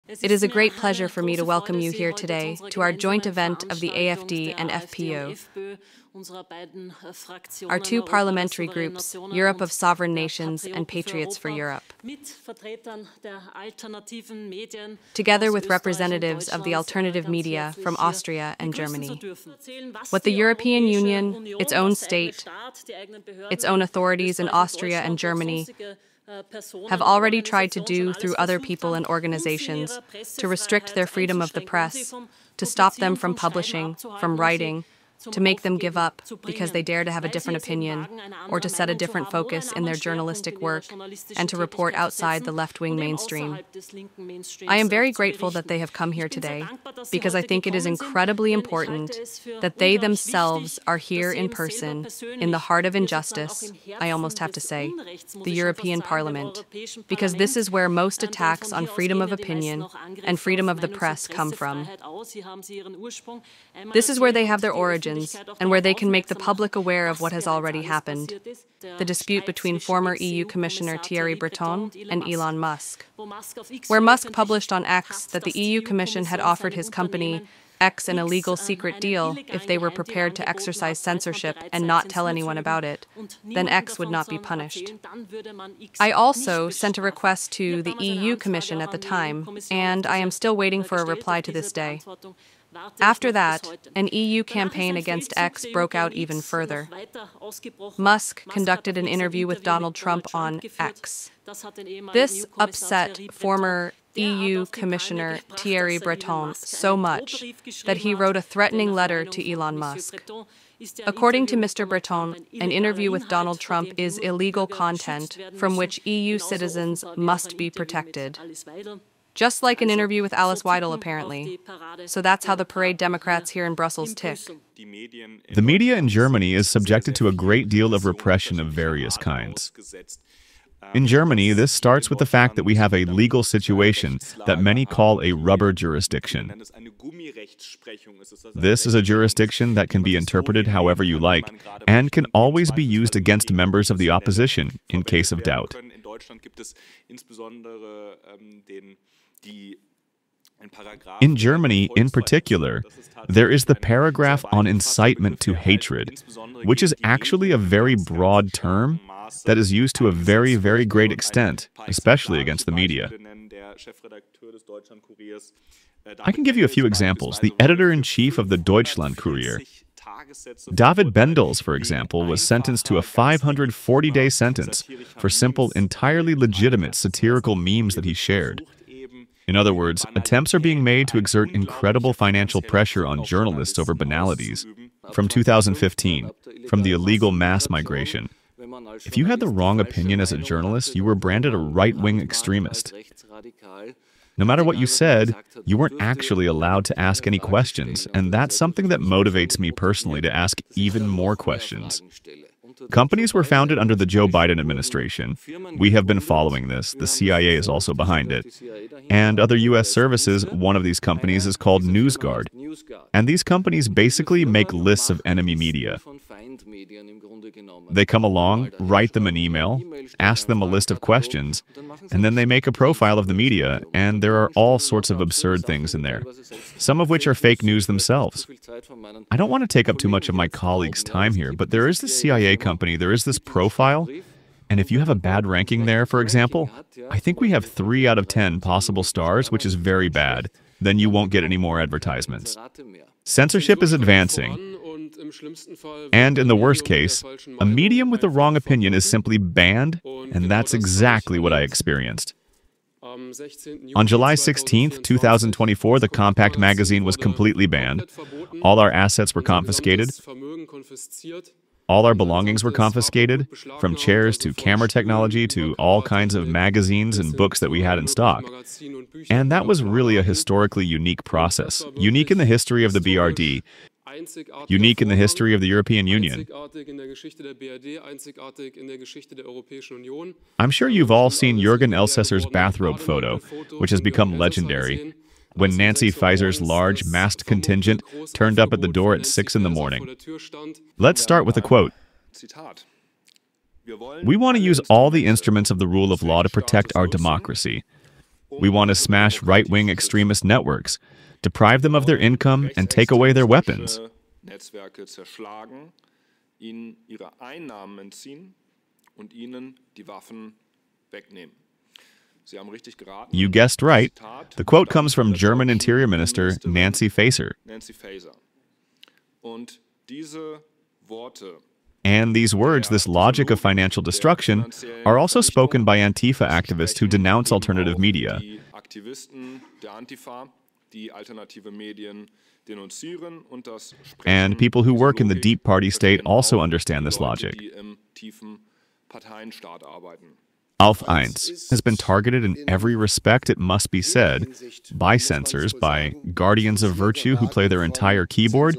It is a great pleasure for me to welcome you here today to our joint event of the AfD and FPÖ. Our two parliamentary groups, Europe of Sovereign Nations and Patriots for Europe. Together with representatives of the alternative media from Austria and Germany. What the European Union, its own state, its own authorities in Austria and Germany have already tried to do through other people and organizations to restrict their freedom of the press, to stop them from publishing, from writing, to make them give up because they dare to have a different opinion, or to set a different focus in their journalistic work, and to report outside the left-wing mainstream. I am very grateful that they have come here today, because I think it is incredibly important that they themselves are here in person, in the heart of injustice, I almost have to say, the European Parliament, because this is where most attacks on freedom of opinion and freedom of the press come from. This is where they have their origins, and where they can make the public aware of what has already happened. The dispute between former EU Commissioner Thierry Breton and Elon Musk, where Musk published on X that the EU Commission had offered his company X an illegal secret deal if they were prepared to exercise censorship and not tell anyone about it, then X would not be punished. I also sent a request to the EU Commission at the time, and I am still waiting for a reply to this day. After that, an EU campaign against X broke out even further. Musk conducted an interview with Donald Trump on X. This upset former EU Commissioner Thierry Breton so much that he wrote a threatening letter to Elon Musk. According to Mr. Breton, an interview with Donald Trump is illegal content from which EU citizens must be protected. Just like an interview with Alice Weidel, apparently. So that's how the parade Democrats here in Brussels tick. The media in Germany is subjected to a great deal of repression of various kinds. In Germany, this starts with the fact that we have a legal situation that many call a rubber jurisdiction. This is a jurisdiction that can be interpreted however you like and can always be used against members of the opposition in case of doubt. In Germany, in particular, there is the paragraph on incitement to hatred, which is actually a very broad term that is used to a very, very great extent, especially against the media. I can give you a few examples. The editor-in-chief of the Deutschland-Kurier, David Bendels, for example, was sentenced to a 540-day sentence for simple, entirely legitimate satirical memes that he shared. In other words, attempts are being made to exert incredible financial pressure on journalists over banalities. From 2015, from the illegal mass migration. If you had the wrong opinion as a journalist, you were branded a right-wing extremist. No matter what you said, you weren't actually allowed to ask any questions, and that's something that motivates me personally to ask even more questions. Companies were founded under the Joe Biden administration. We have been following this. The CIA is also behind it. And other U.S. services, one of these companies is called NewsGuard. And these companies basically make lists of enemy media. They come along, write them an email, ask them a list of questions, and then they make a profile of the media, and there are all sorts of absurd things in there, some of which are fake news themselves. I don't want to take up too much of my colleagues' time here, but there is this CIA company, there is this profile, and if you have a bad ranking there, for example, I think we have 3 out of 10 possible stars, which is very bad, then you won't get any more advertisements. Censorship is advancing. And in the worst case, a medium with the wrong opinion is simply banned, and that's exactly what I experienced. On July 16, 2024, the Compact magazine was completely banned. All our assets were confiscated. All our belongings were confiscated, from chairs to camera technology to all kinds of magazines and books that we had in stock. And that was really a historically unique process, unique in the history of the BRD, unique in the history of the European Union. I'm sure you've all seen Jürgen Elsässer's bathrobe photo, which has become legendary, when Nancy Faeser's large masked contingent turned up at the door at 6 in the morning. Let's start with a quote. "We want to use all the instruments of the rule of law to protect our democracy. We want to smash right-wing extremist networks, deprive them of their income, and take away their weapons. Netzwerke zerschlagen, ihnen ihre Einnahmen entziehen und ihnen die Waffen wegnehmen. Sie haben richtig geraten. You guessed right. The quote comes from German Interior Minister Nancy Faeser. Und diese Worte, and these words, this logic of financial destruction, are also spoken by Antifa activists who denounce alternative media. die Aktivisten der Antifa, die alternative Medien denunzieren und das And people who work in the deep party state also understand this Leute, logic. die im tiefen Parteienstaat arbeiten. AUF1 has been targeted in every respect, it must be said, by censors, by guardians of virtue who play their entire keyboard,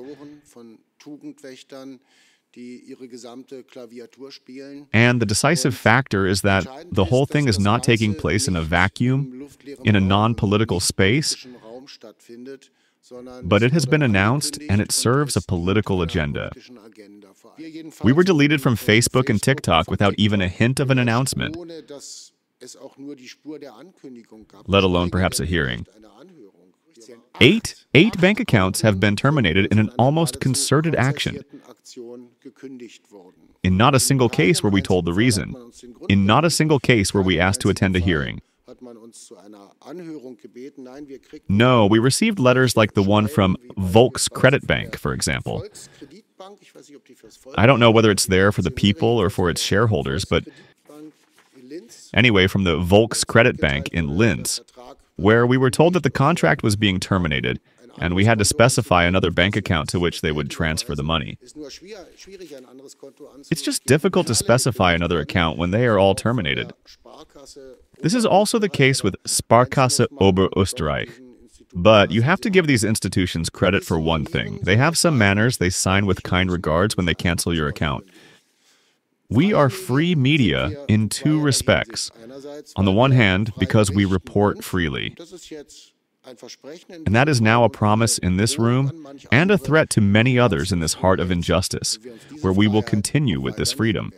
and the decisive factor is that the whole thing is not taking place in a vacuum, in a non-political space, but it has been announced and it serves a political agenda. We were deleted from Facebook and TikTok without even a hint of an announcement, let alone perhaps a hearing. Eight bank accounts have been terminated in an almost concerted action. In not a single case were we told the reason. In not a single case were we asked to attend a hearing. No, we received letters like the one from Volkskredietbank, for example. I don't know whether it's there for the people or for its shareholders, but anyway, from the Volkskredietbank in Linz, where we were told that the contract was being terminated, and we had to specify another bank account to which they would transfer the money. It's just difficult to specify another account when they are all terminated. This is also the case with Sparkasse Oberösterreich. But you have to give these institutions credit for one thing. They have some manners, they sign with kind regards when they cancel your account. We are free media in two respects. On the one hand, because we report freely. And that is now a promise in this room and a threat to many others in this heart of injustice, where we will continue with this freedom.